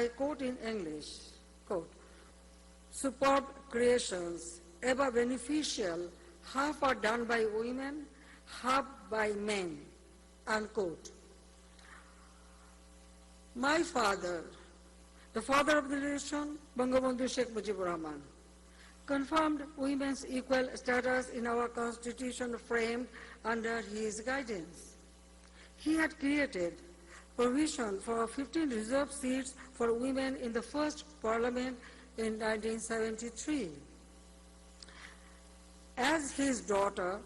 I quote in English, quote, "Superb creations, ever beneficial, half are done by women, half by men," unquote. My father, the father of the nation, Bangabandhu Sheikh Mujibur Rahman, confirmed women's equal status in our constitution framed under his guidance. He had created provision for 15 reserved seats for women in the first parliament in 1973. As his daughter,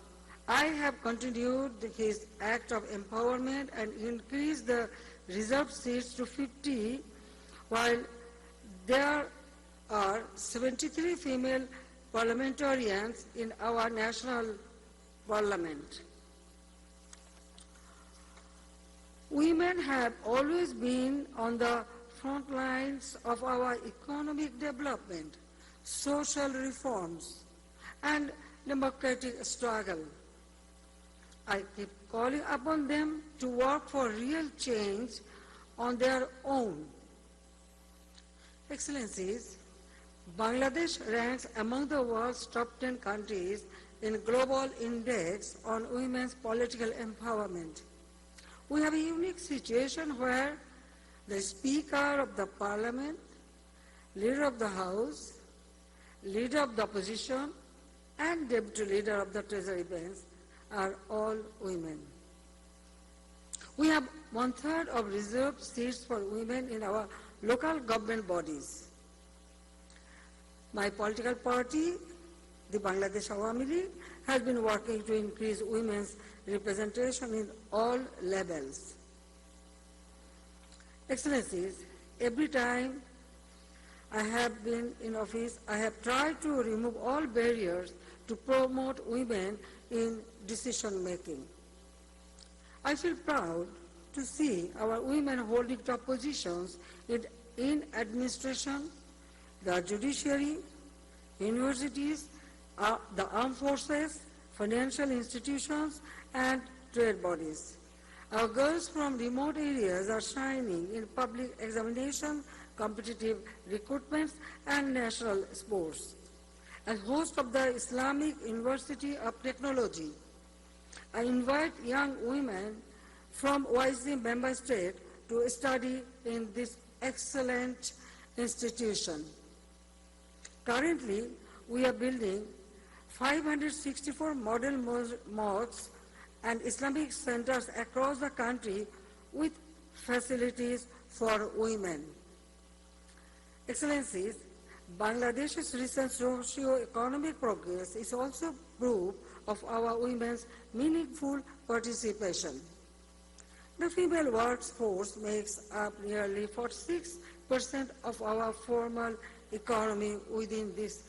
I have continued his act of empowerment and increased the reserved seats to 50, while there are 73 female parliamentarians in our national parliament. Women have always been on the front lines of our economic development, social reforms, and democratic struggle. I keep calling upon them to work for real change on their own. Excellencies, Bangladesh ranks among the world's top 10 countries in Global Index on Women's Political Empowerment. We have a unique situation where the Speaker of the Parliament, Leader of the House, Leader of the Opposition, and Deputy Leader of the Treasury Bench are all women. We have 1/3 of reserved seats for women in our local government bodies. My political party, the Bangladesh Awami League, has been working to increase women's representation in all levels. Excellencies, every time I have been in office, I have tried to remove all barriers to promote women in decision-making. I feel proud to see our women holding top positions in administration, the judiciary, universities, the armed forces, financial institutions, and trade bodies. Our girls from remote areas are shining in public examination, competitive recruitments, and national sports. As host of the Islamic University of Technology, I invite young women from YC member state to study in this excellent institution. Currently, we are building 564 model mosques and Islamic centers across the country with facilities for women. Excellencies, Bangladesh's recent socio-economic progress is also proof of our women's meaningful participation. The female workforce makes up nearly 46% of our formal economy within these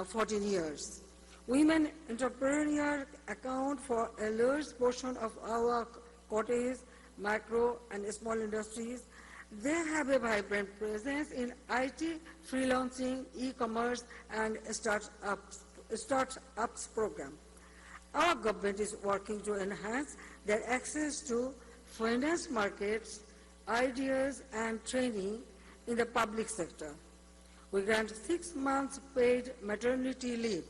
14 years. Women entrepreneurs account for a large portion of our cottage, micro, and small industries. They have a vibrant presence in IT, freelancing, e-commerce, and startups program. Our government is working to enhance their access to finance markets, ideas, and training in the public sector. We grant 6 months paid maternity leave.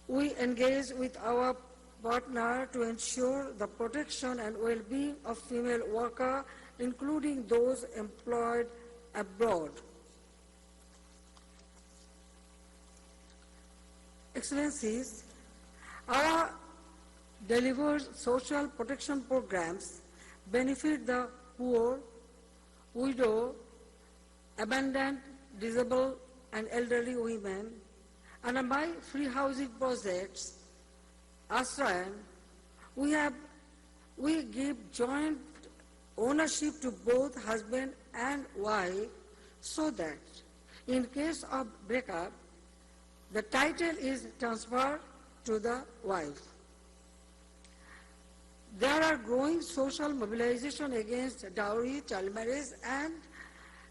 We engage with our partner to ensure the protection and well-being of female workers, including those employed abroad. Excellencies, our delivered social protection programs benefit the poor, widow, abandoned, disabled, and elderly women. Under my free housing projects, Asrayan, we give joint ownership to both husband and wife so that in case of breakup, the title is transferred to the wife. There are growing social mobilization against dowry, child marriage, and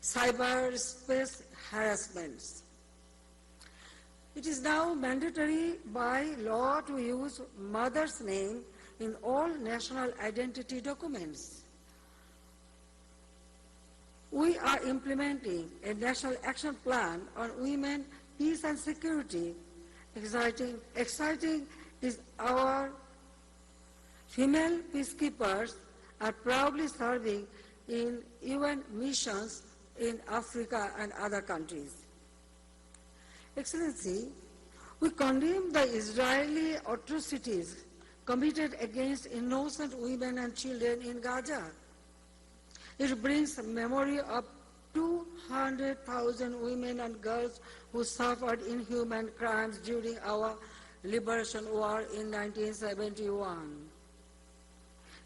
cyberspace harassments. It is now mandatory by law to use mother's name in all national identity documents. We are implementing a national action plan on women, peace and security. Exciting is our female peacekeepers are proudly serving in UN missions in Africa and other countries. Excellency, we condemn the Israeli atrocities committed against innocent women and children in Gaza. It brings memory of 200,000 women and girls who suffered inhuman crimes during our liberation war in 1971.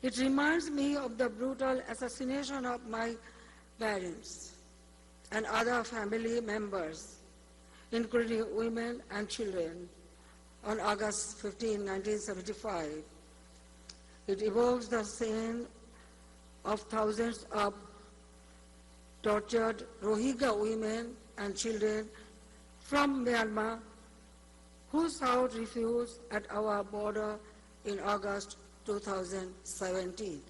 It reminds me of the brutal assassination of my parents and other family members, including women and children, on August 15, 1975. It evokes the scene of thousands of tortured Rohingya women and children from Myanmar who sought refuge at our border in August 2017.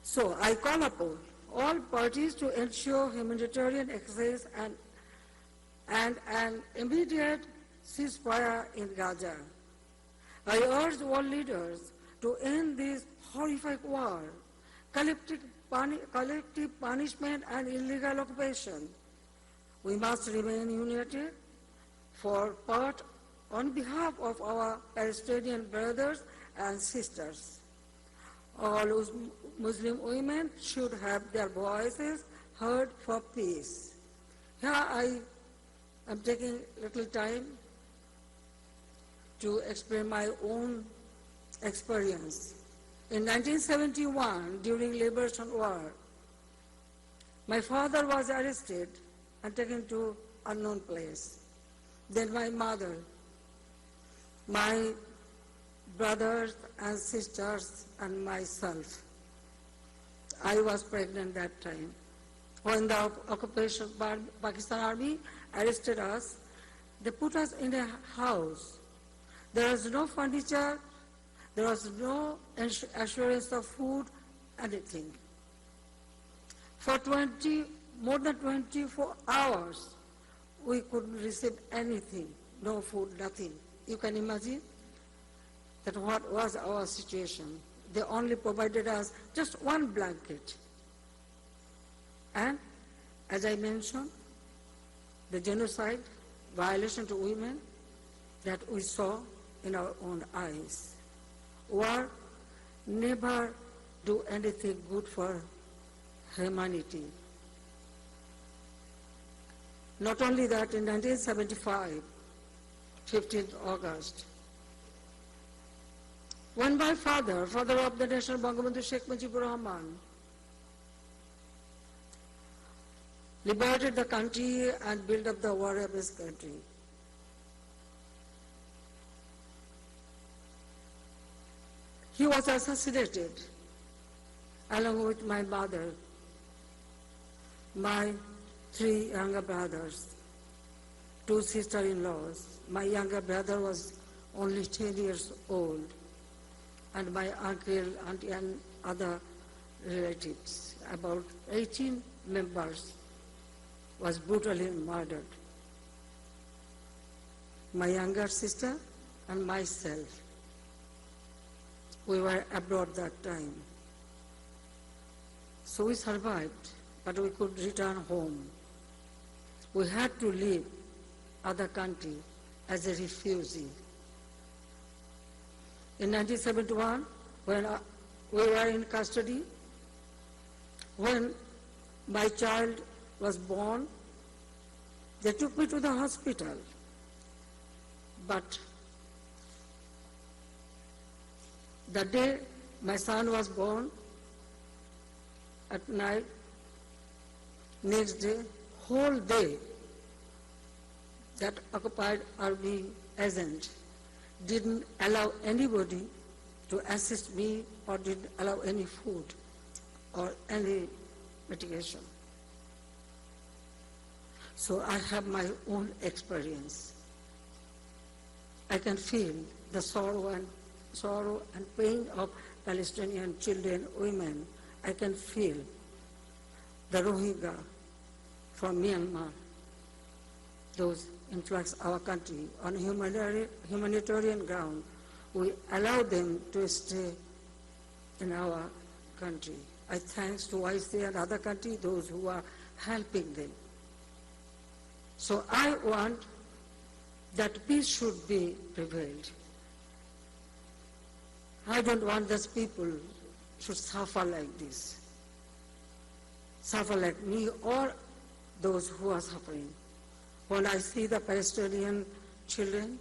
So I call upon all parties to ensure humanitarian access and an immediate ceasefire in Gaza. I urge world leaders to end this horrific war, collective punishment and illegal occupation. We must remain united on behalf of our Palestinian brothers and sisters. All Muslim women should have their voices heard for peace. Here I am taking little time to explain my own experience. In 1971, during Liberation War, my father was arrested and taken to unknown place. Then my mother, my brothers and sisters and myself. I was pregnant that time. When the occupation Pakistan Army arrested us, they put us in a house. There was no furniture, there was no assurance of food, anything. For more than 24 hours, we couldn't receive anything, no food, nothing. You can imagine that what was our situation. They only provided us just one blanket. And as I mentioned, the genocide, violation to women that we saw in our own eyes. War never do anything good for humanity. Not only that, in 1975, 15th August, when my father of the nation, Bangladeshi Sheikh Rahman, liberated the country and built up the war-abused country, he was assassinated along with my mother, my 3 younger brothers, 2 sister-in-laws. My younger brother was only 10 years old, and my uncle, auntie, and other relatives, about 18 members, was brutally murdered. My younger sister and myself, we were abroad that time. So we survived, but we could return home. We had to leave other country as a refugee. In 1971, when we were in custody, when my child was born, they took me to the hospital. But the day my son was born, at night, next day, whole day, that occupied army agent didn't allow anybody to assist me or didn't allow any food or any medication. So I have my own experience. I can feel the sorrow and pain of Palestinian children, women. I can feel the Rohingya from Myanmar, those influx our country on humanitarian ground, we allow them to stay in our country. I thanks to YC and other countries, those who are helping them. So I want that peace should be prevailed. I don't want those people should suffer like this, suffer like me or those who are suffering. When I see the Palestinian children,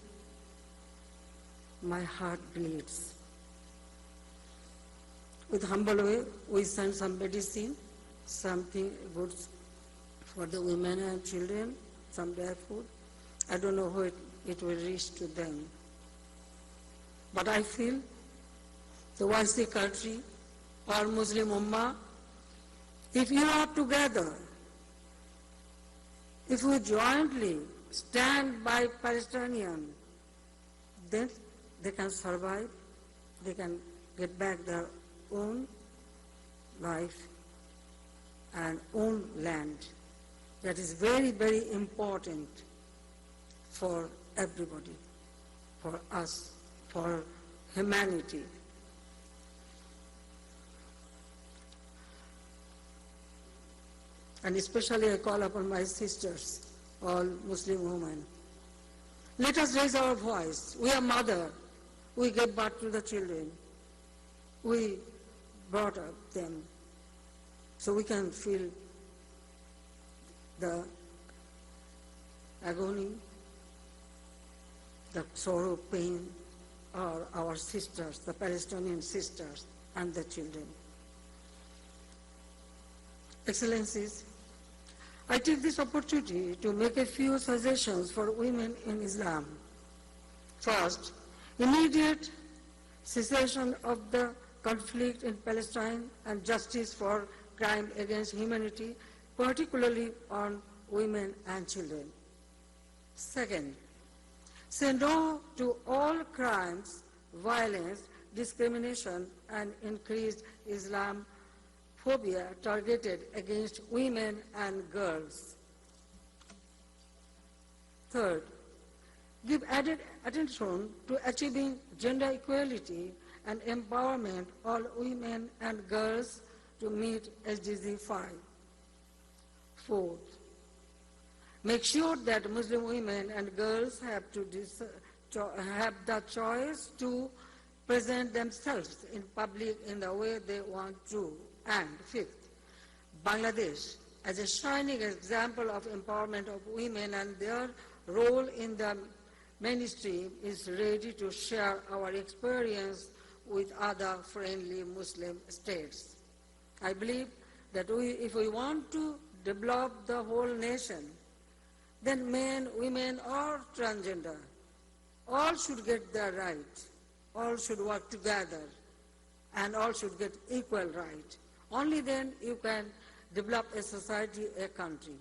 my heart bleeds. With humble way, we send some medicine, something good for the women and children, some dry food. I don't know how it will reach to them. But I feel the YC country or Muslim Ummah, if you are together, if we jointly stand by Palestinians, then they can survive, they can get back their own life and own land. That is very, very important for everybody, for us, for humanity. And especially I call upon my sisters, all Muslim women. Let us raise our voice. We are mother. We gave birth to the children. We brought up them. So we can feel the agony, the sorrow, pain, of our sisters, the Palestinian sisters and the children. Excellencies, I take this opportunity to make a few suggestions for women in Islam. First, immediate cessation of the conflict in Palestine and justice for crime against humanity, particularly on women and children. Second, say no to all crimes, violence, discrimination, and increased Islamophobia targeted against women and girls. Third, give added attention to achieving gender equality and empowerment all women and girls to meet SDG 5. Fourth, make sure that Muslim women and girls have the choice to present themselves in public in the way they want to. And fifth, Bangladesh, as a shining example of empowerment of women and their role in the mainstream, is ready to share our experience with other friendly Muslim states. I believe that if we want to develop the whole nation, then men, women, or transgender, all should get their right, all should work together, and all should get equal right. Only then you can develop a society, a country.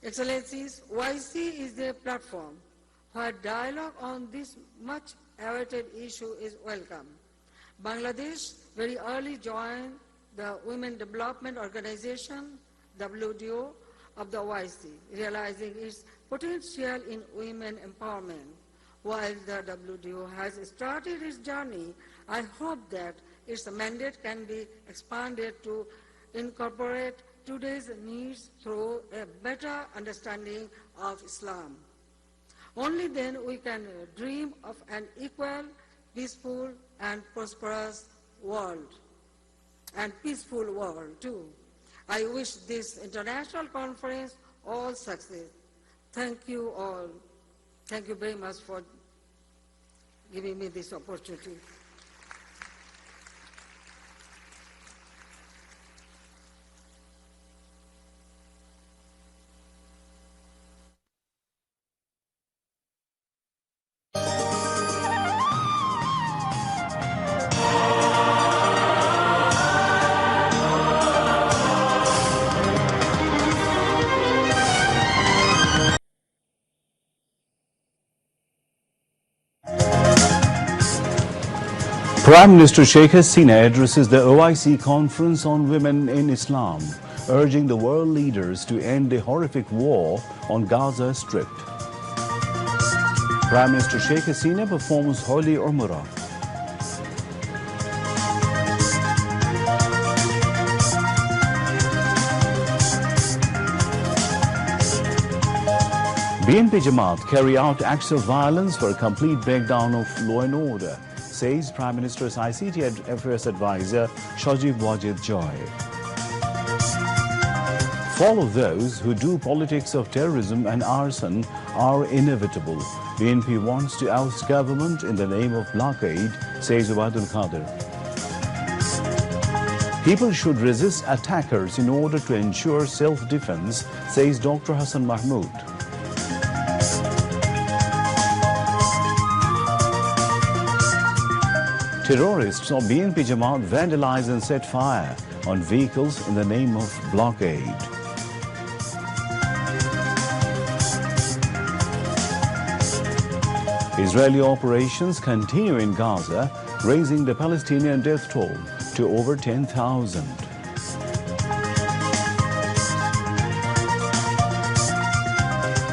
Excellencies, YC is a platform where dialogue on this much awaited issue is welcome. Bangladesh very early joined the Women Development Organization, WDO, of the YC, realizing its potential in women empowerment. While the WDO has started its journey, I hope that its mandate can be expanded to incorporate today's needs through a better understanding of Islam. Only then we can dream of an equal, peaceful, and prosperous world, and peaceful world too. I wish this international conference all success. Thank you all. Thank you very much for giving me this opportunity. Prime Minister Sheikh Hasina addresses the OIC conference on women in Islam. urging the world leaders to end the horrific war on Gaza Strip. Prime Minister Sheikh Hasina performs Holy Umrah. BNP Jamaat carry out acts of violence for a complete breakdown of law and order, says Prime Minister's ICT Affairs Advisor Shajib Wajid Joy. Fall of those who do politics of terrorism and arson are inevitable. BNP wants to oust government in the name of blockade, says Ubaidul Qadir. People should resist attackers in order to ensure self-defense, says Dr. Hassan Mahmood. Terrorists of BNP Jamaat vandalized and set fire on vehicles in the name of blockade. Israeli operations continue in Gaza, raising the Palestinian death toll to over 10,000.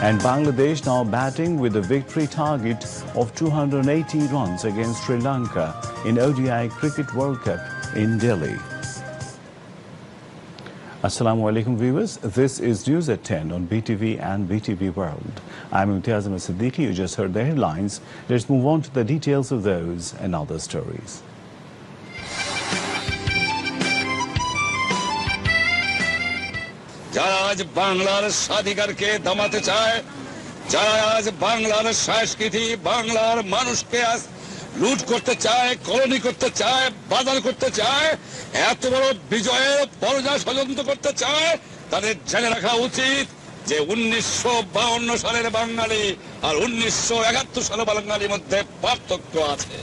And Bangladesh now batting with a victory target of 280 runs against Sri Lanka in ODI Cricket World Cup in Delhi. Assalamu alaikum viewers, this is News at 10 on BTV and BTV World. I'm Imtiaz Ahmed Siddiqui. You just heard the headlines. Let's move on to the details of those and other stories. যারা আজ বাংলার স্বাধিকারকে দমাতে চায়, যারা আজ বাংলার সংস্কৃতি, বাংলার মানুষকে আজ লুট করতে চায়, কলোনি করতে চায়, বাজার করতে চায়, এত বড় বিজয়ের পরাজয় ষড়যন্ত্র করতে চায়, তাদের জেনে রাখা উচিত যে 1952 সালের বাঙালি আর 1971 সালের বাঙালির মধ্যে পার্থক্য আছে।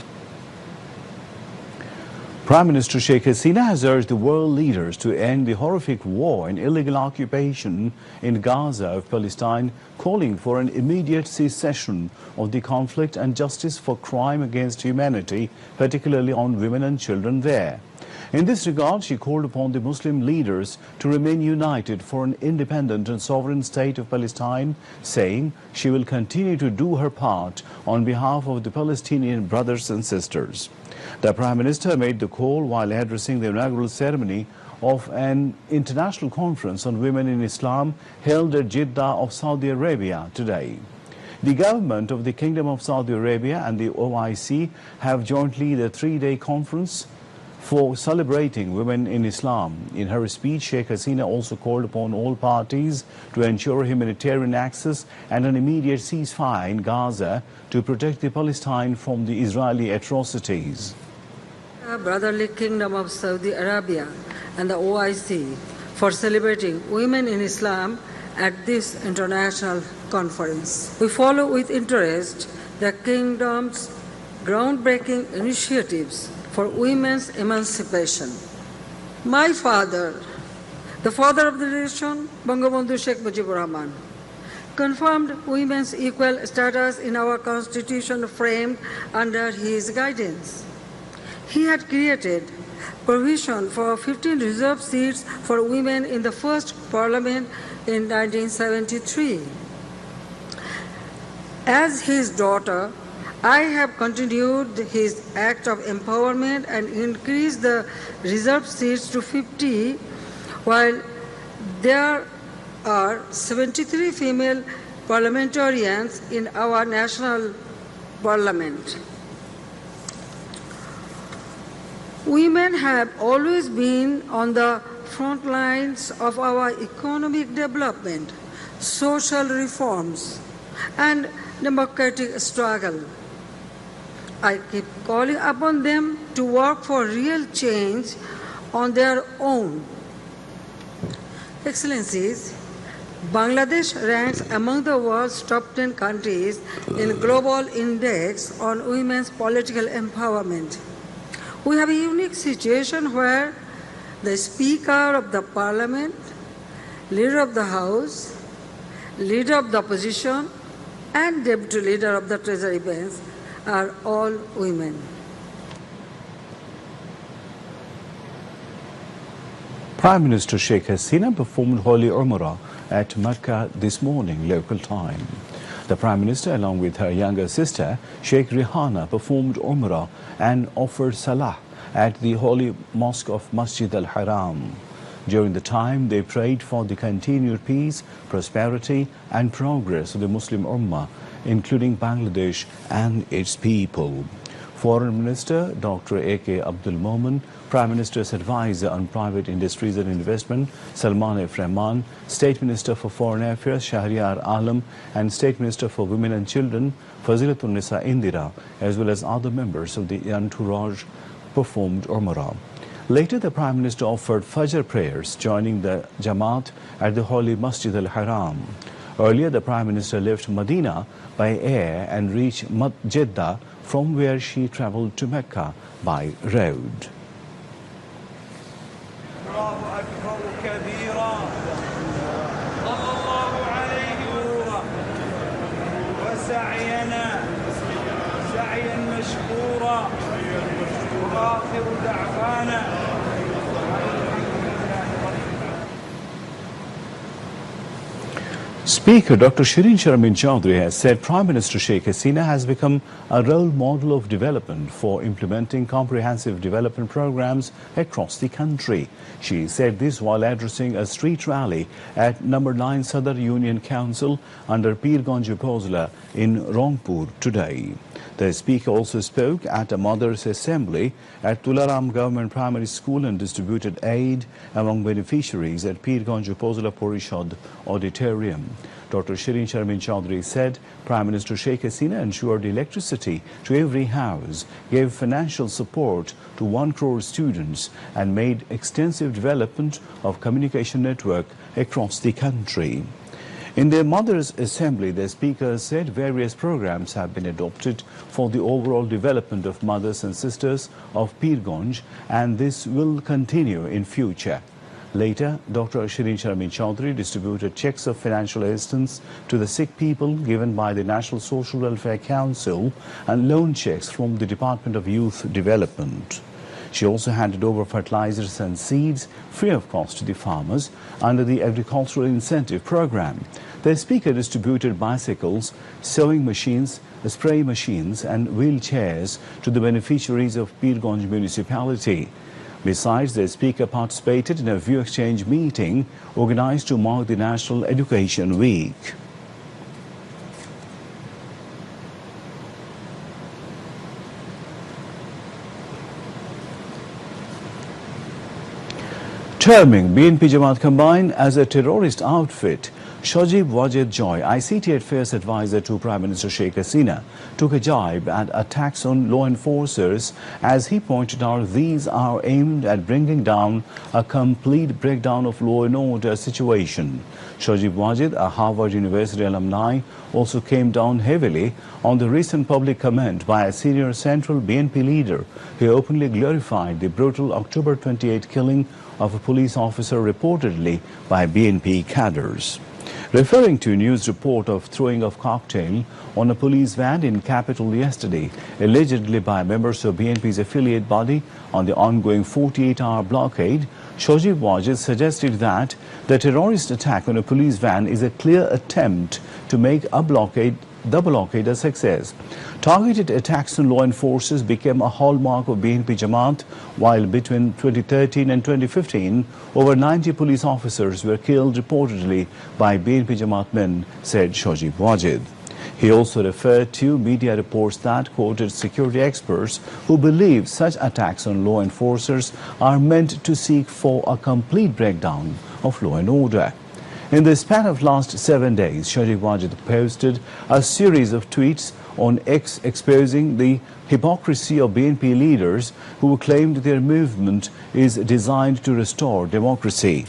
Prime Minister Sheikh Hasina has urged the world leaders to end the horrific war and illegal occupation in Gaza of Palestine, calling for an immediate cessation of the conflict and justice for crime against humanity, particularly on women and children there. In this regard, she called upon the Muslim leaders to remain united for an independent and sovereign state of Palestine, saying she will continue to do her part on behalf of the Palestinian brothers and sisters. The Prime Minister made the call while addressing the inaugural ceremony of an international conference on women in Islam held at Jeddah of Saudi Arabia today. The government of the Kingdom of Saudi Arabia and the OIC have jointly led a three-day conference for celebrating women in Islam. In her speech, Sheikh Hasina also called upon all parties to ensure humanitarian access and an immediate ceasefire in Gaza to protect the Palestine from the Israeli atrocities. Brotherly Kingdom of Saudi Arabia and the OIC for celebrating women in Islam at this international conference. We follow with interest the Kingdom's groundbreaking initiatives for women's emancipation. My father, the father of the nation, Bangabandhu Sheikh Mujibur Rahman, confirmed women's equal status in our constitution framed under his guidance. He had created provision for 15 reserved seats for women in the first parliament in 1973. As his daughter, I have continued his act of empowerment and increased the reserved seats to 50, while there are 73 female parliamentarians in our national parliament. Women have always been on the front lines of our economic development, social reforms, and democratic struggle. I keep calling upon them to work for real change on their own. Excellencies, Bangladesh ranks among the world's top 10 countries in Global Index on Women's Political Empowerment. We have a unique situation where the Speaker of the Parliament, Leader of the House, Leader of the Opposition, and Deputy Leader of the Treasury Bench are all women. Prime Minister Sheikh Hasina performed Holy Umrah at Mecca this morning, local time. The Prime Minister, along with her younger sister, Sheikh Rihana, performed Umrah and offered Salah at the Holy Mosque of Masjid al-Haram. During the time, they prayed for the continued peace, prosperity and progress of the Muslim Ummah, including Bangladesh and its people. Foreign Minister Dr. A.K. Abdul Momen, Prime Minister's advisor on private industries and investment, Salman F. Rahman, State Minister for Foreign Affairs, Shahriar Alam, and State Minister for Women and Children, Fazilatun Nisa Indira, as well as other members of the entourage, performed Umrah. Later, the Prime Minister offered Fajr prayers, joining the Jamaat at the Holy Masjid al-Haram. Earlier, the Prime Minister left Medina by air and reached Jeddah, from where she travelled to Mecca by road. Speaker Dr. Shirin Sharmin Chaudhry has said Prime Minister Sheikh Hasina has become a role model of development for implementing comprehensive development programs across the country. She said this while addressing a street rally at No. 9 Sadar Union Council under Pirganj Upazila in Rangpur today. The speaker also spoke at a Mothers' Assembly at Tularam Government Primary School and distributed aid among beneficiaries at Pirganj Upazila Porishad Auditorium. Dr. Shirin Sharmin Chaudhry said Prime Minister Sheikh Hasina ensured electricity to every house, gave financial support to 1 crore students and made extensive development of communication network across the country. In the Mothers' Assembly, the speaker said various programs have been adopted for the overall development of mothers and sisters of Pirganj, and this will continue in future. Later, Dr. Shirin Sharmin Chaudhry distributed checks of financial assistance to the sick people given by the National Social Welfare Council and loan checks from the Department of Youth Development. She also handed over fertilizers and seeds free of cost to the farmers under the Agricultural Incentive Program. The speaker distributed bicycles, sewing machines, spray machines and wheelchairs to the beneficiaries of Pirganj municipality. Besides, the speaker participated in a view exchange meeting organized to mark the National Education Week. Terming BNP Jamaat combined as a terrorist outfit, Shajib Wajid Joy, ICT Affairs advisor to Prime Minister Sheikh Hasina, took a jibe at attacks on law enforcers as he pointed out these are aimed at bringing down a complete breakdown of law and order situation. Shajib Wajid, a Harvard University alumni, also came down heavily on the recent public comment by a senior central BNP leader who openly glorified the brutal October 28 killing of a police officer reportedly by BNP cadres. Referring to a news report of throwing of cocktail on a police van in capital yesterday, allegedly by members of BNP's affiliate body on the ongoing 48-hour blockade, Shajib Wajid suggested that the terrorist attack on a police van is a clear attempt to make the blockade a success. Targeted attacks on law enforcers became a hallmark of BNP Jamaat, while between 2013 and 2015, over 90 police officers were killed reportedly by BNP Jamaat men, said Shajib Wajid. He also referred to media reports that quoted security experts who believe such attacks on law enforcers are meant to seek for a complete breakdown of law and order. In the span of last 7 days, Shajib Wajid posted a series of tweets on X exposing the hypocrisy of BNP leaders who claimed their movement is designed to restore democracy.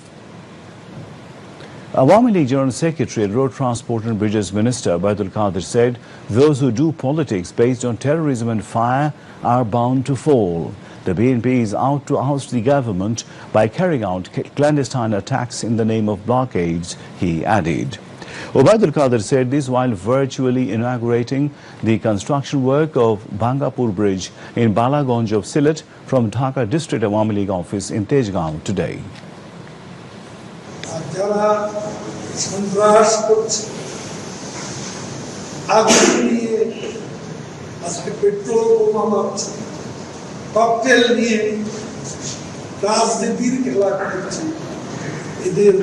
Awami League General Secretary and Road Transport and Bridges Minister Abdul Qadir said those who do politics based on terrorism and fire are bound to fall. The BNP is out to oust the government by carrying out clandestine attacks in the name of blockades, he added. Abdul Qadir said this while virtually inaugurating the construction work of Bangapur Bridge in Balaganj of Sylhet from Dhaka District Awami League office in Tejgaon today. আর যারা সন্ত্রাস করছে, আগুন নিয়ে আজকে petrol বোমা মারছে, cocktail নিয়ে রাজনীতির খেলা করছে, এদের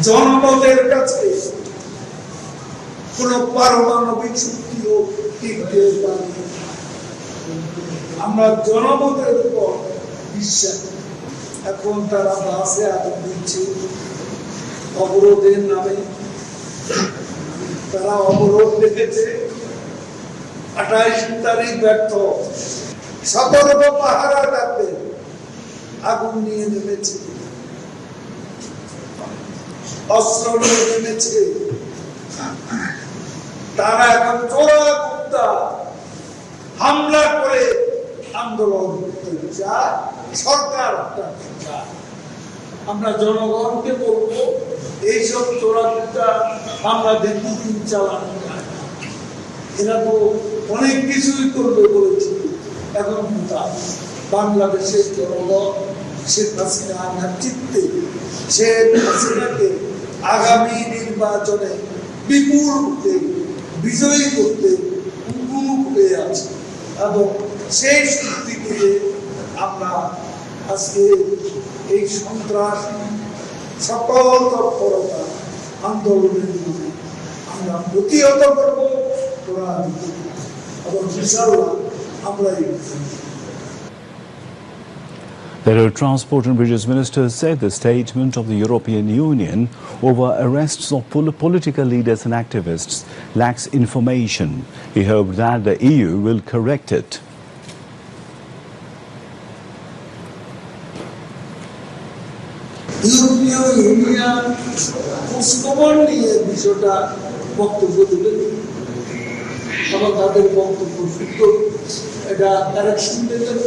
জনগণের কাছে কোন পারমাণবিক শক্তিও টিকতে পারে। আমরা জনগণের উপর বিশ্বাস, এখন তারা বাসে আগুন দিচ্ছে অবরোধের নামে। তারা অবরোধ দেখেছে 28 তারিখ ব্যর্থ, সতর্ক পাহারা ডাকবে, আগুন নিয়ে নেমেছে, অস্ত্র নিয়ে নেমেছে। তারা এখন চোরা গুপ্তা হামলা করে আন্দোলন করতে চায়, সরকার। আমরা জনগণকে বলবো এইসব চোরা গুপ্তা হামলা দিন চালানো যায়। এরা তো অনেক কিছুই করবে বলেছি, এখন বাংলাদেশের জনগণ শেখ হাসিনার নেতৃত্বে শেখ হাসিনাকে আগামী নির্বাচনে বিপুল ভোটে বিজয়ী করতে উন্মুখ হয়ে আছে এবং সেই শক্তি দিয়ে আমরা আজকে এই সন্ত্রাস সকল তৎপরতা আন্দোলনের জন্য আমরা প্রতিহত করবো এবং ইনশাআল্লাহ আমরা The Road Transport and Bridges Minister said the statement of the European Union over arrests of political leaders and activists lacks information. He hoped that the EU will correct it. ইউরোপীয় ইউনিয়ন খোঁজখবর নিয়ে বিষয়টা বক্তব্য দিলেন, আবার তাদের বক্তব্য শুদ্ধ, এটা কারেকশন দিলেন,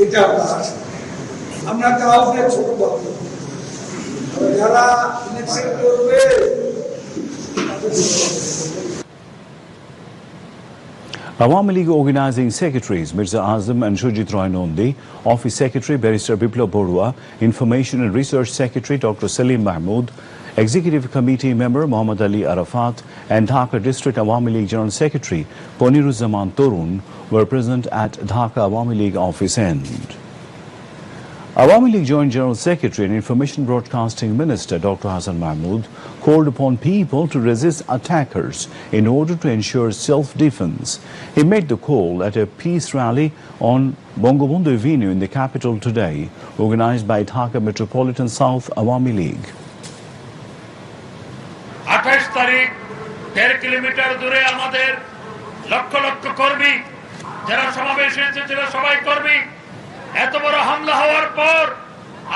এটা আমরা কাউকে ছোট ভাবি। যারা ইলেকশন করবে Awami League Organising Secretaries Mirza Azam and Shujit Roy Nondi, Office Secretary Barrister Biplab Borua, Information and Research Secretary Dr. Salim Mahmood, Executive Committee Member Muhammad Ali Arafat and Dhaka District Awami League General Secretary Poniruzzaman Torun were present at Dhaka Awami League office end. Awami League Joint General Secretary and Information Broadcasting Minister Dr. Hassan Mahmood called upon people to resist attackers in order to ensure self-defense. He made the call at a peace rally on Bangabandhu Avenue in the capital today, organized by Dhaka Metropolitan South Awami League. 28 তারিখ 1.5 kilometre দূরে আমাদের লক্ষ লক্ষ কর্মী যারা সমাবেশে এসেছিল, সবাই কর্মী, এত বড় হামলা হওয়ার পর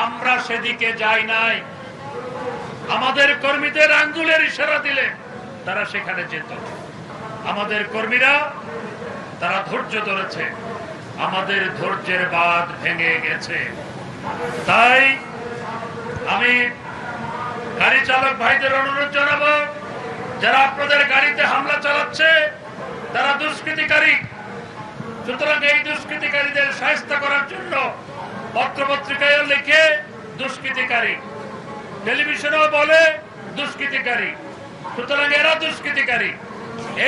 আমরা সেদিকে যাই নাই। আমাদের কর্মীদের আঙ্গুলের ইশারা দিলে তারা সেখানে যেত। আমাদের কর্মীরা তারা ধৈর্য ধরেছে, আমাদের ধৈর্যের বাঁধ ভেঙে গেছে। তাই আমি গাড়ি চালক ভাইদের অনুরোধ জানাবো, যারা আপনাদের গাড়িতে হামলা চালাচ্ছে তারা দুষ্কৃতিকারী। সুতরাং এই দুষ্কৃতিকারীদের শায়েস্তা করার জন্য পত্রপত্রিকায় লিখে দুষ্কৃতিকারী, টেলিভিশনেও বলে দুষ্কৃতিকারী। সুতরাং এরা দুষ্কৃতিকারী।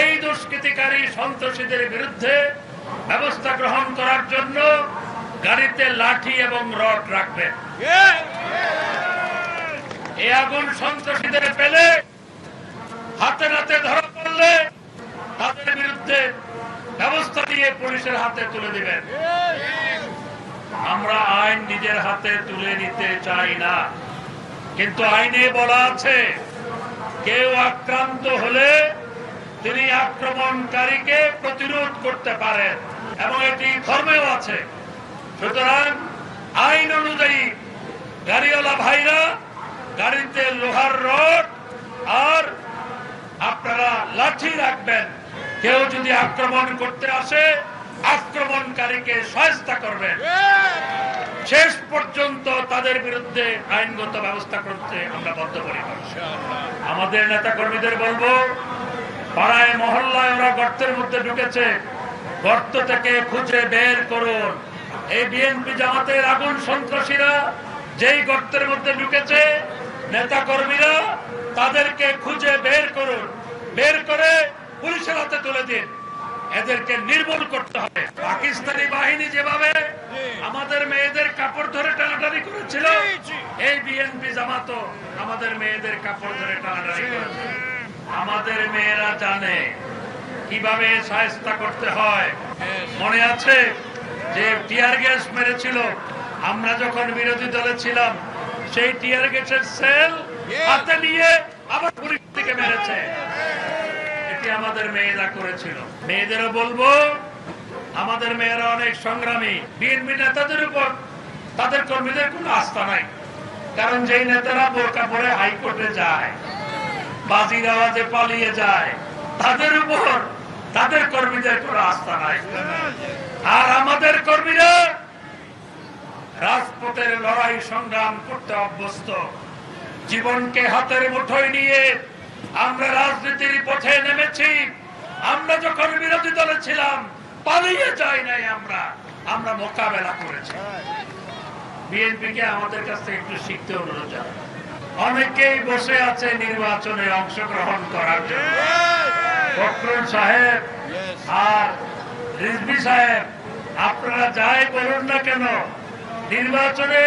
এই দুষ্কৃতিকারী সন্ত্রাসীদের বিরুদ্ধে ব্যবস্থা গ্রহণ করার জন্য গাড়িতে লাঠি এবং রড রাখবে। এই আগুন সন্ত্রাসীদের পেলে হাতে নাতে ধরা পড়লে তাদের বিরুদ্ধে ব্যবস্থা নিয়ে পুলিশের হাতে তুলে দিবেন। আমরা আইন নিজের হাতে তুলে নিতে চাই না, কিন্তু আইনে বলা আছে কেউ আক্রান্ত হলে তিনি আক্রমণকারীকে প্রতিরোধ করতে পারেন এবং এটি ধর্মেও আছে। সুতরাং আইন অনুযায়ী গাড়িওয়ালা ভাইরা গাড়িতে লোহার রড আর আপনারা লাঠি রাখবেন। কেউ যদি আক্রমণ করতে আসে আক্রমণকারীকে শায়েস্তা করবেন, শেষ পর্যন্ত তাদের বিরুদ্ধে আইনগত ব্যবস্থা করতে আমরা বদ্ধপরিকর। আমাদের নেতা কর্মীদের বলবো, পাড়ায় মহল্লায় ওরা গর্তের মধ্যে ঢুকেছে, গর্ত থেকে খুঁজে বের করুন, এই বিএনপি জামাতের আগুন সন্ত্রাসীরা যেই গর্তের মধ্যে ঢুকেছে, নেতা কর্মীরা তাদেরকে খুঁজে বের করুন, বের করে পুলিশের হাতে তুলে দিন। এদেরকে নির্মূল করতে হবে। পাকিস্তানি বাহিনী যেভাবে আমাদের মেয়েদের কাপড় ধরে টানাটানি করেছিল, এই বিএনপি জামাতও আমাদের মেয়েদের কাপড় ধরে টানাটানি করেছে। আমাদের মেয়েরা জানে কিভাবে শায়েস্তা করতে হয়। মনে আছে যে টিয়ার গ্যাস মেরেছিল, আমরা যখন বিরোধী দলে ছিলাম, সেই টিয়ার গ্যাসের সেল হাতে নিয়ে আবার পুলিশ থেকে মেরেছে। এটি আমাদের মেয়েরা করেছিল। মেয়েদেরও বলবো, আমাদের মেয়েরা অনেক সংগ্রামী। বিএনপি নেতাদের উপর তাদের কর্মীদের কোনো আস্থা নাই, কারণ যেই নেতারা বোরকা পরে হাইকোর্টে যায়, বাজির আওয়াজে পালিয়ে যায়, তাদের উপর তাদের কর্মীদের কোনো আস্থা নাই। আর আমাদের কর্মীরা রাজপথের লড়াই সংগ্রাম করতে অভ্যস্ত। জীবনকে হাতের মুঠোয় নিয়ে আমরা রাজনীতির পথে নেমেছি। আমরা যখন বিরোধী দলে ছিলাম, পালিয়ে যাই নাই, আমরা মোকাবেলা করেছি। বিএনপিকে আমাদের কাছ থেকে একটু শিখতে অনুরোধ জানাই। অনেকেই বসে আছে নির্বাচনে অংশগ্রহণ করার জন্য। ফখরুল সাহেব আর রিজভী সাহেব, আপনারা যাই বলুন না কেন, নির্বাচনে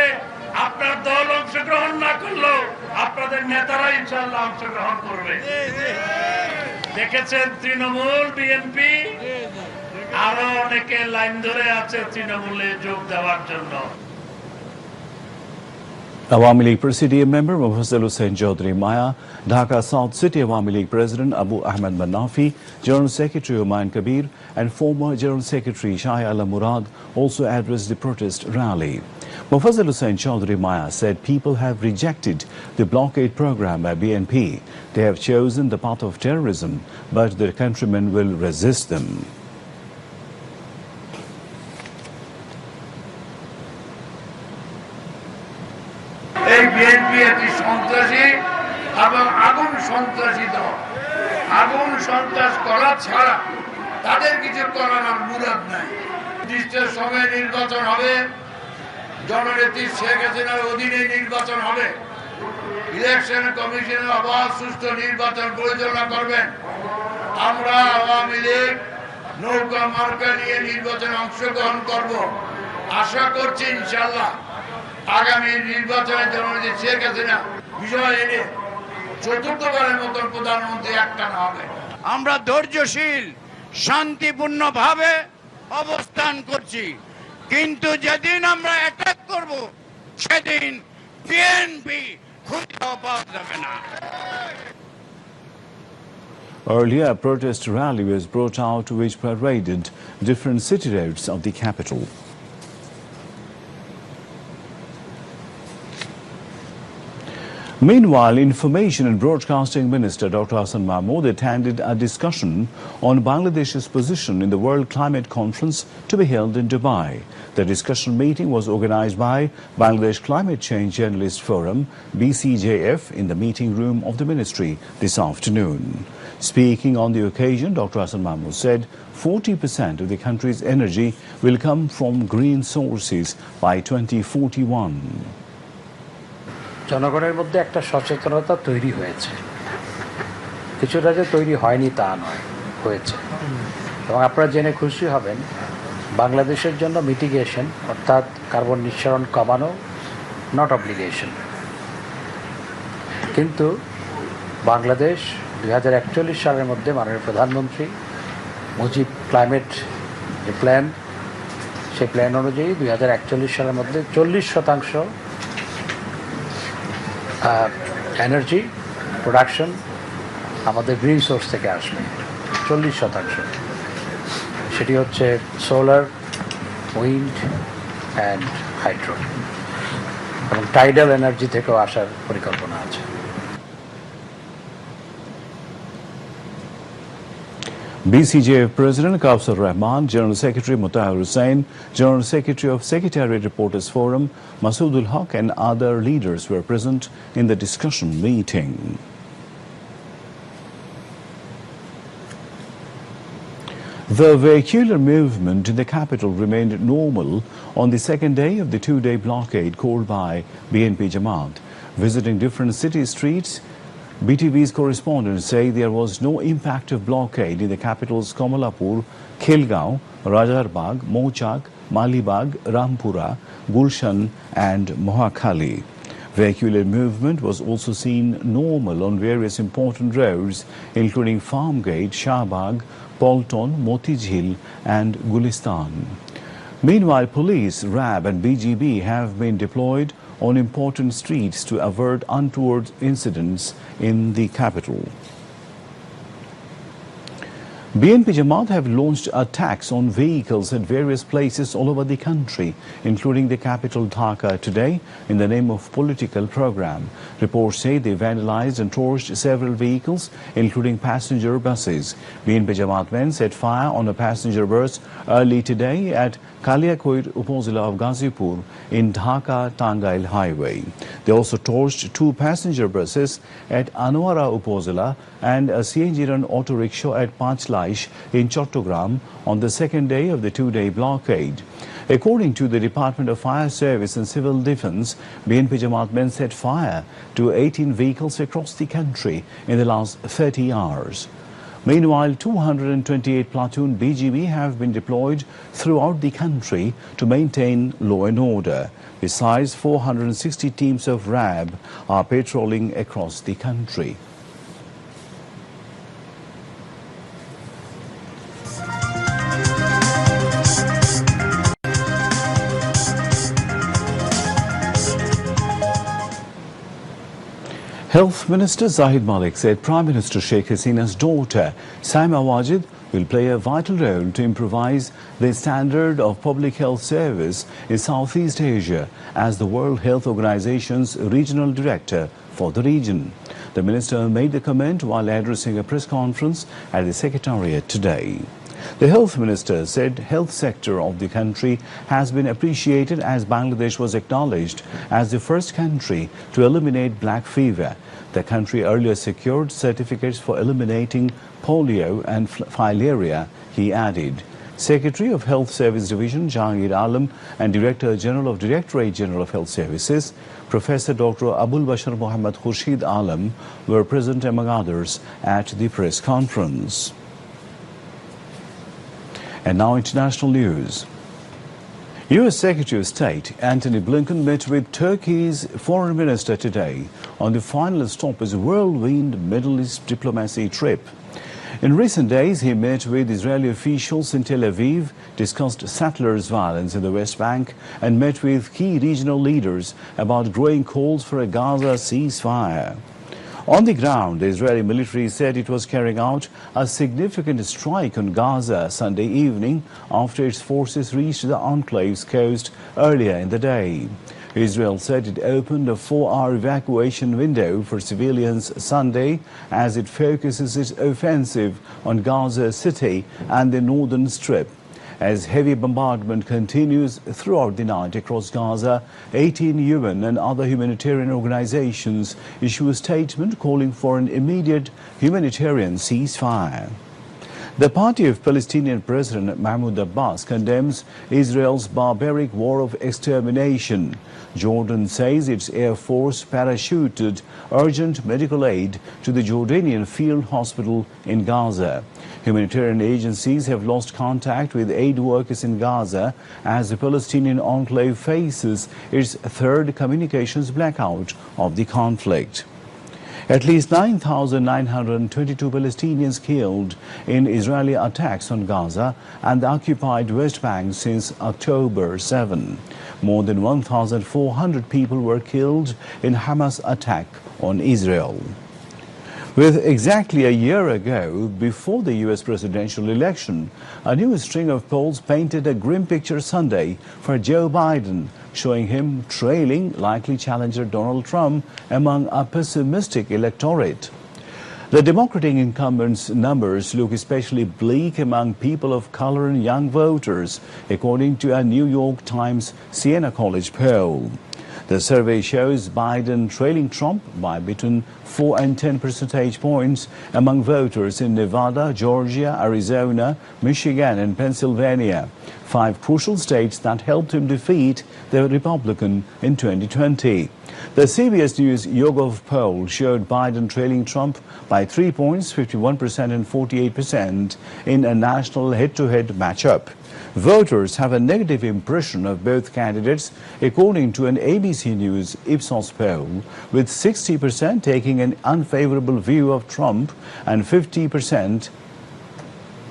আপনার দল অংশগ্রহণ না করলেও আপনাদের নেতারা ইনশাআল্লাহ অংশগ্রহণ করবে। দেখেছেন তৃণমূল, বিএনপি, আরো অনেকে লাইন ধরে আছে তৃণমূলে যোগ দেওয়ার জন্য। Awami League Presidium member Mufazzal Hussain Chaudhry Maya, Dhaka South City Awami League President Abu Ahmed Manafi, General Secretary Humayun Kabir and former General Secretary Shah Alam Murad also addressed the protest rally. Mufazzal Hussain Chaudhry Maya said people have rejected the blockade program by BNP. They have chosen the path of terrorism, but their countrymen will resist them. এই BNP একটি সন্ত্রাসী এবং আগুন সন্ত্রাসী দল। আগুন সন্ত্রাস করা ছাড়া তাদের কিছু করার আর মুরাদ নাই। নির্দিষ্ট সময়ে নির্বাচন হবে, জননেত্রী শেখ হাসিনার অধীনে নির্বাচন হবে। ইলেকশন কমিশনের অবাধ সুষ্ঠু নির্বাচন পরিচালনা করবেন। আমরা আওয়ামী লীগ নৌকা মার্কা নিয়ে নির্বাচনে অংশগ্রহণ করব। আশা করছি ইনশাআল্লাহ আগামী নির্বাচনে জননেত্রী শেখ হাসিনা বিজয় এনে চতুর্থবারের মতন প্রধানমন্ত্রী একটানা হবে। আমরা ধৈর্যশীল, শান্তিপূর্ণভাবে অবস্থান করছি, কিন্তু যেদিন আমরা অ্যাটাক করব সেদিন বিএনপি খুঁজে পাওয়া যাবে না। Earlier, a protest rally was brought out which paraded different city roads of the capital. Meanwhile, Information and Broadcasting Minister Dr. Hassan Mahmood attended a discussion on Bangladesh's position in the World Climate Conference to be held in Dubai. The discussion meeting was organized by Bangladesh Climate Change Journalist Forum, BCJF, in the meeting room of the ministry this afternoon. Speaking on the occasion, Dr. Hassan Mahmood said 40% of the country's energy will come from green sources by 2041. জনগণের মধ্যে একটা সচেতনতা তৈরি হয়েছে, কিছুটা যে তৈরি হয়নি তা নয়, হয়েছে। এবং আপনারা জেনে খুশি হবেন, বাংলাদেশের জন্য মিটিগেশন অর্থাৎ কার্বন নিঃসরণ কমানো নট অব্লিগেশন, কিন্তু বাংলাদেশ 2041 সালের মধ্যে মাননীয় প্রধানমন্ত্রী মুজিব ক্লাইমেট যে প্ল্যান, সেই প্ল্যান অনুযায়ী 2041 সালের মধ্যে 40% এনার্জি প্রোডাকশন আমাদের গ্রিন সোর্স থেকে আসবে। 40%, সেটি হচ্ছে সোলার, উইন্ড অ্যান্ড হাইড্রো, এবং টাইডাল এনার্জি থেকেও আসার পরিকল্পনা আছে। BCJF President Kausar Rahman, General Secretary Mutahhir Hussain, General Secretary of Secretariat Reporters Forum Masoodul Haq and other leaders were present in the discussion meeting. The vehicular movement in the capital remained normal on the second day of the two-day blockade called by BNP Jamaat. Visiting different city streets, BTV's correspondents say there was no impact of blockade in the capital's Kamalapur, Khelgaon, Rajarbagh, Mochak, Malibagh, Rampura, Gulshan and Mohakhali. Vehicular movement was also seen normal on various important roads including Farmgate, Shahbagh, Polton, Motijhil and Gulistan. Meanwhile, police, RAB and BGB have been deployed on important streets to avert untoward incidents in the capital. BNP Jamaat have launched attacks on vehicles at various places all over the country, including the capital Dhaka today, in the name of political program. Reports say they vandalized and torched several vehicles, including passenger buses. BNP Jamaat men set fire on a passenger bus early today at Kaliakoit Upazila of Ghazipur in Dhaka-Tangail Highway. They also torched two passenger buses at Anwara Upazila and a CNG-run auto rickshaw at Panchlaish in Chattogram on the second day of the two-day blockade. According to the Department of Fire Service and Civil Defence, BNP Jamaat men set fire to 18 vehicles across the country in the last 30 hours. Meanwhile, 228 platoon BGB have been deployed throughout the country to maintain law and order. Besides, 460 teams of RAB are patrolling across the country. Health Minister Zahid Malik said Prime Minister Sheikh Hasina's daughter, Saima Wajid, will play a vital role to improvise the standard of public health service in Southeast Asia as the World Health Organization's regional director for the region. The minister made the comment while addressing a press conference at the Secretariat today. The health minister said health sector of the country has been appreciated as Bangladesh was acknowledged as the first country to eliminate black fever. The country earlier secured certificates for eliminating polio and filaria, he added. Secretary of Health Service Division Jahangir Alam and Director General of Directorate General of Health Services, Professor Dr. Abul Bashar Muhammad Khurshid Alam, were present among others at the press conference. And now international news. U.S. Secretary of State Antony Blinken met with Turkey's foreign minister today on the final stop of his whirlwind Middle East diplomacy trip. In recent days, he met with Israeli officials in Tel Aviv, discussed settlers' violence in the West Bank, and met with key regional leaders about growing calls for a Gaza ceasefire. On the ground, the Israeli military said it was carrying out a significant strike on Gaza Sunday evening after its forces reached the enclave's coast earlier in the day. Israel said it opened a 4-hour evacuation window for civilians Sunday as it focuses its offensive on Gaza City and the northern strip. As heavy bombardment continues throughout the night across Gaza, 18 UN and other humanitarian organizations issue a statement calling for an immediate humanitarian ceasefire. The party of Palestinian President Mahmoud Abbas condemns Israel's barbaric war of extermination. Jordan says its air force parachuted urgent medical aid to the Jordanian field hospital in Gaza. Humanitarian agencies have lost contact with aid workers in Gaza as the Palestinian enclave faces its third communications blackout of the conflict. At least 9,922 Palestinians killed in Israeli attacks on Gaza and the occupied West Bank since October 7. More than 1,400 people were killed in Hamas attack on Israel. With exactly a year ago, before the U.S. presidential election, a new string of polls painted a grim picture Sunday for Joe Biden, showing him trailing likely challenger Donald Trump among a pessimistic electorate. The Democratic incumbent's numbers look especially bleak among people of color and young voters, according to a New York Times Siena College poll. The survey shows Biden trailing Trump by between 4 and 10 percentage points among voters in Nevada, Georgia, Arizona, Michigan and Pennsylvania, 5 crucial states that helped him defeat the Republican in 2020. The CBS News YouGov poll showed Biden trailing Trump by 3 points, 51% and 48%, in a national head-to-head matchup. Voters have a negative impression of both candidates, according to an ABC News Ipsos poll, with 60% taking an unfavorable view of Trump and 50%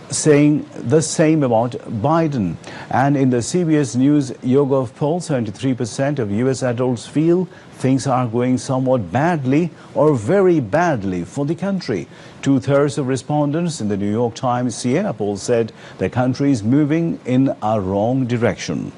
saying the same about Biden. And in the CBS News YouGov poll, 73% of U.S. adults feel things are going somewhat badly or very badly for the country. 2/3 of respondents in the New York Times Siena poll said the country is moving in a wrong direction.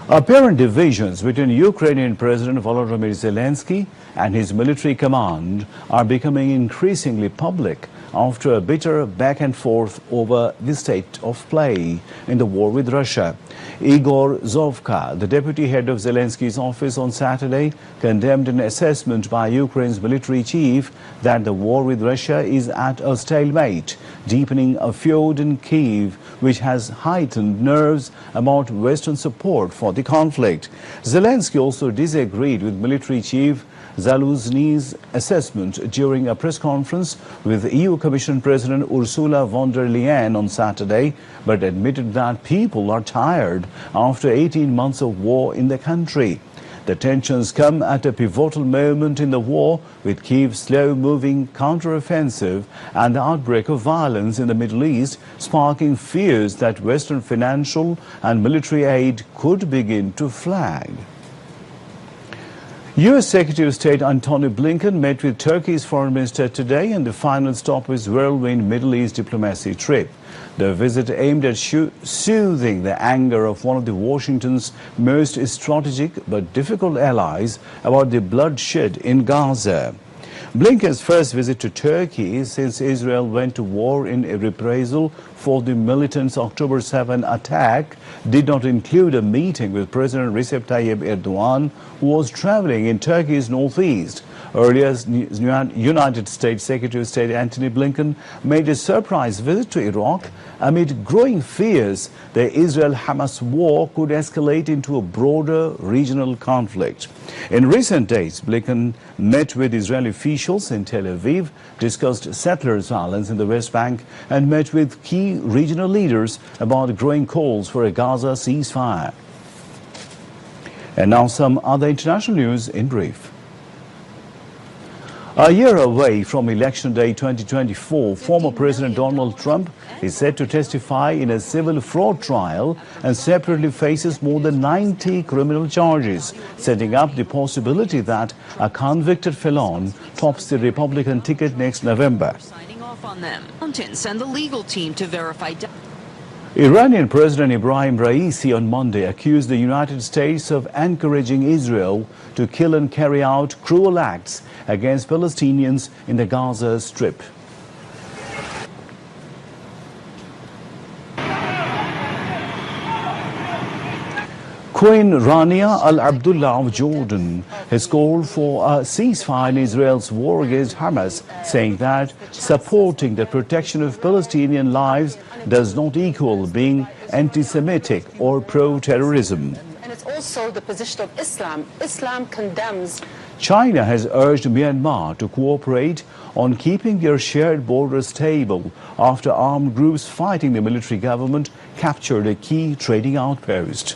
Apparent divisions between Ukrainian President Volodymyr Zelensky and his military command are becoming increasingly public after a bitter back and forth over the state of play in the war with Russia. Igor Zovka, the deputy head of Zelensky's office on Saturday, condemned an assessment by Ukraine's military chief that the war with Russia is at a stalemate, deepening a feud in Kyiv, which has heightened nerves about Western support for the conflict. Zelensky also disagreed with military chief Zaluzny's assessment during a press conference with EU Commission President Ursula von der Leyen on Saturday, but admitted that people are tired after 18 months of war in the country. The tensions come at a pivotal moment in the war, with Kyiv's slow-moving counter-offensive and the outbreak of violence in the Middle East sparking fears that Western financial and military aid could begin to flag. U.S. Secretary of State Antony Blinken met with Turkey's foreign minister today in the final stop of his whirlwind Middle East diplomacy trip. The visit aimed at soothing the anger of one of Washington's most strategic but difficult allies about the bloodshed in Gaza. Blinken's first visit to Turkey since Israel went to war in a reprisal for the militants' October 7 attack did not include a meeting with President Recep Tayyip Erdogan, who was traveling in Turkey's northeast. Earlier, United States Secretary of State Antony Blinken made a surprise visit to Iraq amid growing fears the Israel-Hamas war could escalate into a broader regional conflict. In recent days, Blinken met with Israeli officials in Tel Aviv, discussed settlers' violence in the West Bank, and met with key regional leaders about growing calls for a Gaza ceasefire. And now some other international news in brief. A year away from Election Day 2024, former President Donald Trump is set to testify in a civil fraud trial and separately faces more than 90 criminal charges, setting up the possibility that a convicted felon tops the Republican ticket next November. Signing off on them. Accountants and the legal team to verify. Iranian President Ibrahim Raisi on Monday accused the United States of encouraging Israel to kill and carry out cruel acts against Palestinians in the Gaza Strip. Queen Rania Al-Abdullah of Jordan has called for a ceasefire in Israel's war against Hamas, saying that supporting the protection of Palestinian lives does not equal being anti-Semitic or pro-terrorism. And it's also the position of Islam. Islam condemns. China has urged Myanmar to cooperate on keeping their shared border stable after armed groups fighting the military government captured a key trading outpost.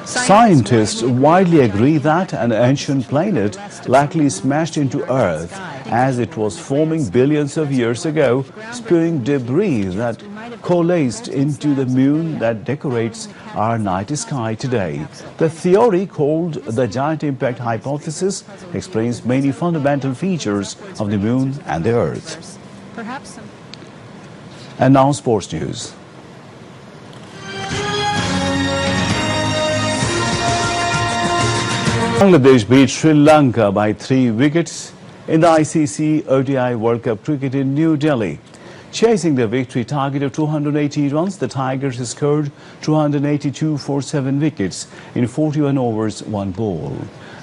Scientists widely agree that an ancient planet likely smashed into Earth as it was forming billions of years ago, spewing debris that coalesced into the moon that decorates our night sky today. The theory, called the giant impact hypothesis, explains many fundamental features of the moon and the Earth. And now sports news. Bangladesh beat Sri Lanka by 3 wickets in the ICC ODI World Cup cricket in New Delhi. Chasing the victory target of 280 runs, the Tigers scored 282 for 7 wickets in 41 overs, 1 ball.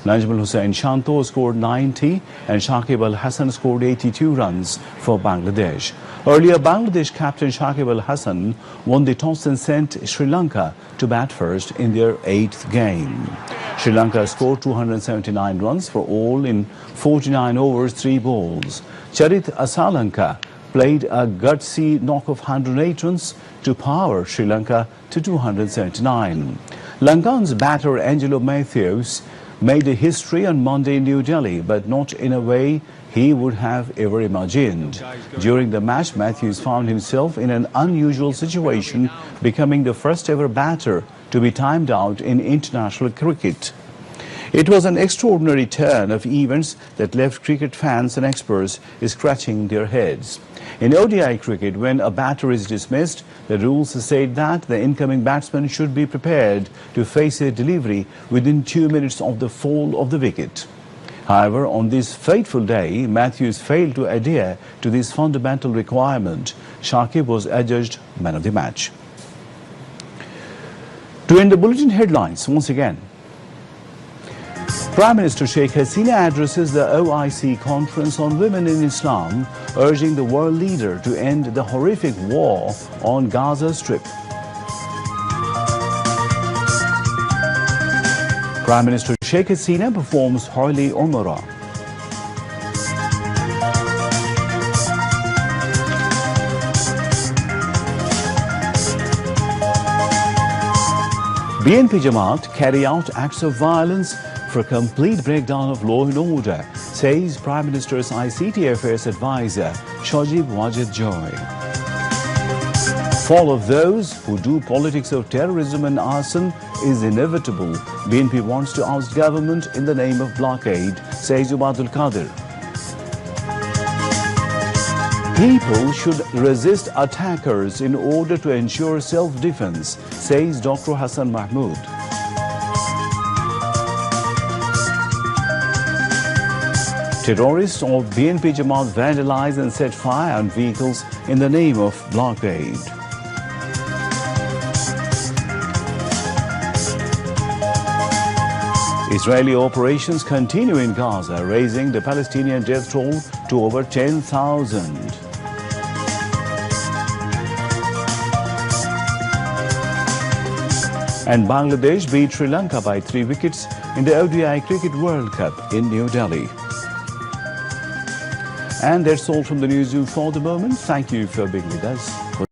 Najmul Hussain Shanto scored 90 and Shakib al-Hasan scored 82 runs for Bangladesh. Earlier, Bangladesh captain Shakib al-Hasan won the toss and sent Sri Lanka to bat first in their 8th game. Sri Lanka scored 279 runs for all in 49 overs, 3 balls. Charit Asalanka played a gutsy knock of 108 runs to power Sri Lanka to 279. Lankan's batter Angelo Matthews made a history on Monday in New Delhi, but not in a way he would have ever imagined. During the match, Matthews found himself in an unusual situation, becoming the first ever batter to be timed out in international cricket. It was an extraordinary turn of events that left cricket fans and experts scratching their heads. In ODI cricket, when a batter is dismissed, the rules state that the incoming batsman should be prepared to face a delivery within 2 minutes of the fall of the wicket. However, on this fateful day, Matthews failed to adhere to this fundamental requirement. Shakib was adjudged man of the match. To end the bulletin headlines once again. Prime Minister Sheikh Hasina addresses the OIC Conference on Women in Islam, urging the world leader to end the horrific war on Gaza Strip. Prime Minister Sheikh Hasina performs Holy Umrah. BNP Jamaat carry out acts of violence for complete breakdown of law and order, says Prime Minister's ICT Affairs Advisor Shajib Wajid Joy. Fall of those who do politics of terrorism and arson is inevitable. BNP wants to oust government in the name of blockade, says Ubadul Qadir. People should resist attackers in order to ensure self-defense, says Dr. Hassan Mahmood. Terrorists of BNP Jamaat vandalized and set fire on vehicles in the name of blockade. Israeli operations continue in Gaza, raising the Palestinian death toll to over 10,000. And Bangladesh beat Sri Lanka by 3 wickets in the ODI Cricket World Cup in New Delhi. And that's all from the newsroom for the moment. Thank you for being with us.